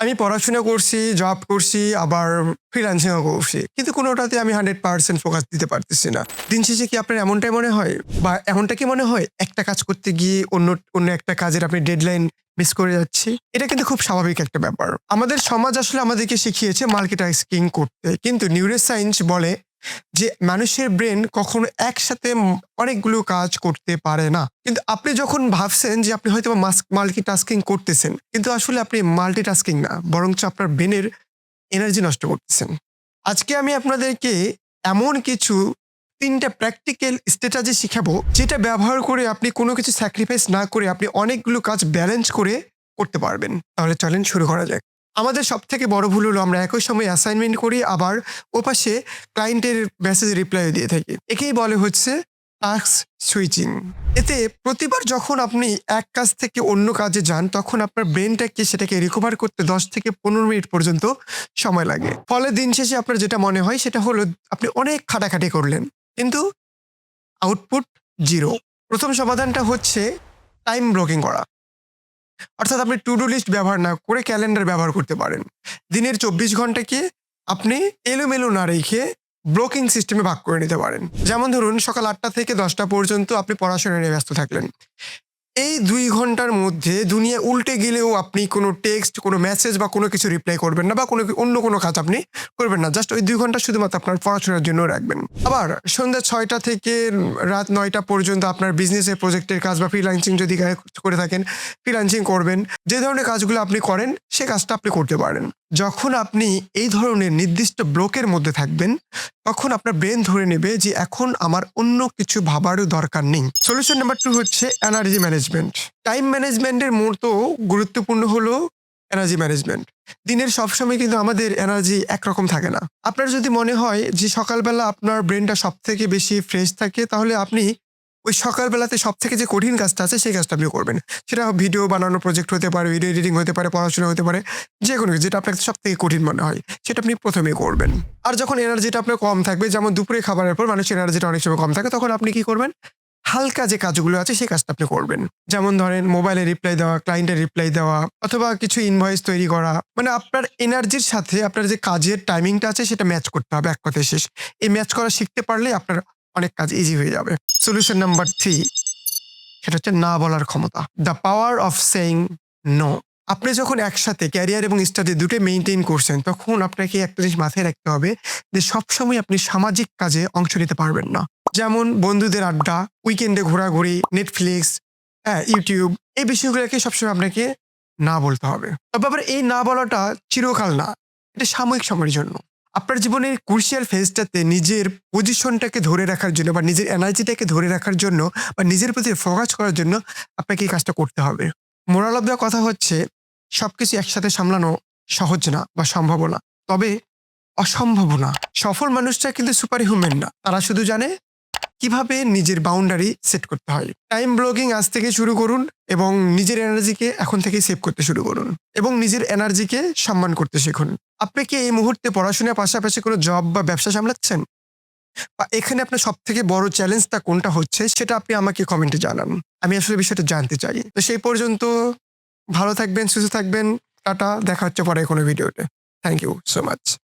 আমি পড়াশোনা করছি, জব করছি, আবার ফ্রিল্যান্সিংও করছি। কিন্তু কোনোটাতে আমি 100% ফোকাস দিতে পারতেছি না। দিন শেষে কি আপনার এমনটাই মনে হয়? বা এমনটা কি মনে হয় একটা কাজ করতে গিয়ে অন্য একটা কাজের আপনি ডেডলাইন মিস করে যাচ্ছি? এটা কিন্তু খুব স্বাভাবিক একটা ব্যাপার। আমাদের সমাজ আসলে আমাদেরকে শিখিয়েছে মাল্টিটাস্কিং করতে। কিন্তু নিউরোসায়েন্স বলে যে মানুষের ব্রেন কখনো একসাথে অনেকগুলো কাজ করতে পারে না। কিন্তু আপনি যখন ভাবছেন যে আপনি হয়তোবা মাল্টিটাস্কিং করতেছেন, কিন্তু আসলে আপনি মাল্টিটাস্কিং না, বরঞ্চ আপনার ব্রেনের এনার্জি নষ্ট করতেছেন। আজকে আমি আপনাদেরকে এমন কিছু ৩ টা প্র্যাকটিক্যাল স্ট্র্যাটেজি শিখাবো, যেটা ব্যবহার করে আপনি কোনো কিছু স্যাক্রিফাইস না করে আপনি অনেকগুলো কাজ ব্যালেন্স করে করতে পারবেন। তাহলে চলেন শুরু করা যাক। আমাদের সবথেকে বড় ভুল হলো আমরা একই সময়ে অ্যাসাইনমেন্ট করি, আবার ওপাশে ক্লায়েন্টের মেসেজে রিপ্লাই দিয়ে থাকি। একেই বলে হচ্ছে টাস্ক সুইচিং। এতে প্রতিবার যখন আপনি এক কাজ থেকে অন্য কাজে যান, তখন আপনার ব্রেনটাকে সেটাকে রিকভার করতে ১০ থেকে ১৫ মিনিট পর্যন্ত সময় লাগে। ফলে দিন শেষে আপনার যেটা মনে হয় সেটা হলো আপনি অনেক খাটাখাটি করলেন। কিন্তু আউটপুট 0। ১ম সমাধানটা হচ্ছে টাইম ব্লকিং করা। অর্থাৎ আপনি টু ডু লিস্ট ব্যবহার না করে ক্যালেন্ডার ব্যবহার করতে পারেন। দিনের ২৪ ঘন্টাকে আপনি এলোমেলো না রেখে ব্লকিং সিস্টেমে ভাগ করে নিতে পারেন। যেমন ধরুন সকাল ৮টা থেকে ১০টা পর্যন্ত আপনি পড়াশোনা নিয়ে ব্যস্ত থাকলেন। এই ২ ঘন্টার মধ্যে দুনিয়া উল্টে গেলেও আপনি কোনো টেক্সট, কোনো মেসেজ বা কোনো কিছু রিপ্লাই করবেন না, বা অন্য কোনো কাজ আপনি করবেন না। জাস্ট ওই ২ ঘন্টা শুধুমাত্র আপনার পড়াশোনার জন্য রাখবেন। আবার সন্ধ্যা ৬টা থেকে রাত ৯টা পর্যন্ত আপনার বিজনেসের প্রজেক্টের কাজ বা ফ্রিল্যান্সিং যদি করে থাকেন, ফ্রিল্যান্সিং করবেন। যে ধরনের কাজগুলো আপনি করেন, সে কাজটা আপনি করতে পারেন। যখন আপনি এই ধরনের নির্দিষ্ট ব্লকের মধ্যে থাকবেন, তখন আপনার ব্রেন ধরে নেবে যে এখন আমার অন্য কিছু ভাবারও দরকার নেই। সলিউশন নাম্বার 2 হচ্ছে এনার্জি ম্যানেজমেন্ট। টাইম ম্যানেজমেন্টের মতো গুরুত্বপূর্ণ হলো এনার্জি ম্যানেজমেন্ট। দিনের সবসময় কিন্তু আমাদের এনার্জি একরকম থাকে না। আপনার যদি মনে হয় যে সকালবেলা আপনার ব্রেনটা সবথেকে বেশি ফ্রেশ থাকে, তাহলে আপনি ওই সকালবেলাতে সবথেকে যে কঠিন কাজটা আছে সেই কাজটা আপনি করবেন। সেটা ভিডিও বানানো প্রজেক্ট হতে পারে, ভিডিও এডিটিং হতে পারে, পড়াশোনা হতে পারে। যেকোনো কিছু যেটা আপনার সবথেকে কঠিন মনে হয় সেটা আপনি ১ম এ করবেন। আর যখন এনার্জিটা আপনার কম থাকবে, যেমন দুপুরে খাবারের পর মানুষের এনার্জিটা অনেক সময় কম থাকে, তখন আপনি কি করবেন? হালকা যে কাজগুলো আছে সেই কাজটা আপনি করবেন। যেমন ধরেন মোবাইলে রিপ্লাই দেওয়া, ক্লায়েন্টের রিপ্লাই দেওয়া, অথবা কিছু ইনভয়েস তৈরি করা। মানে আপনার এনার্জির সাথে আপনার যে কাজের টাইমিংটা আছে সেটা ম্যাচ করতে হবে, এক কথায় শেষ। এই ম্যাচ করা শিখতে পারলেই আপনার অনেক কাজ ইজি হয়ে যাবে। সলিউশন নাম্বার ৩, সেটা হচ্ছে না বলার ক্ষমতা। The power of saying no. আপনি যখন একসাথে ক্যারিয়ার এবং স্টাডি দুটোই মেইনটেইন করছেন, তখন আপনাকে একটা জিনিস মাথায় রাখতে হবে যে সবসময় আপনি সামাজিক কাজে অংশ নিতে পারবেন না। যেমন বন্ধুদের আড্ডা, উইকেন্ডে ঘোরাঘুরি, নেটফ্লিক্স, ইউটিউব, এই বিষয়গুলোকে সবসময় আপনাকে না বলতে হবে। তবে আবার এই না বলাটা চিরকাল না, এটা সাময়িক সময়ের জন্য। আপনার জীবনের ক্রুশিয়াল ফেজটাতে নিজের পজিশনটাকে ধরে রাখার জন্য, বা নিজের এনার্জিটাকে ধরে রাখার জন্য, বা নিজের প্রতি ফোকাস করার জন্য আপনাকে এই কাজটা করতে হবে। মোরাল অফ দ্য কথা হচ্ছে সবকিছু একসাথে সামলানো সহজ না বা সম্ভব না। তবে অসম্ভব না। সফল মানুষরা কিন্তু সুপার হিউম্যান না। তারা শুধু জানে কিভাবে নিজের বাউন্ডারি সেট করতে হয়। টাইম ব্লকিং আজ থেকে শুরু করুন, এবং নিজের এনার্জিকে এখন থেকেই সেভ করতে শুরু করুন, এবং নিজের এনার্জিকে সম্মান করতে শিখুন। আপনি কি এই মুহূর্তে পড়াশোনার পাশাপাশি কোনো জব বা ব্যবসা সামলাচ্ছেন? বা এখানে আপনার সবথেকে বড় চ্যালেঞ্জটা কোনটা হচ্ছে সেটা আপনি আমাকে কমেন্টে জানান। আমি আসলে বিষয়টা জানতে চাই। তো সেই পর্যন্ত ভালো থাকবেন, সুস্থ থাকবেন। টাটা, দেখা হচ্ছে পরে কোনো ভিডিওতে। Thank you so much.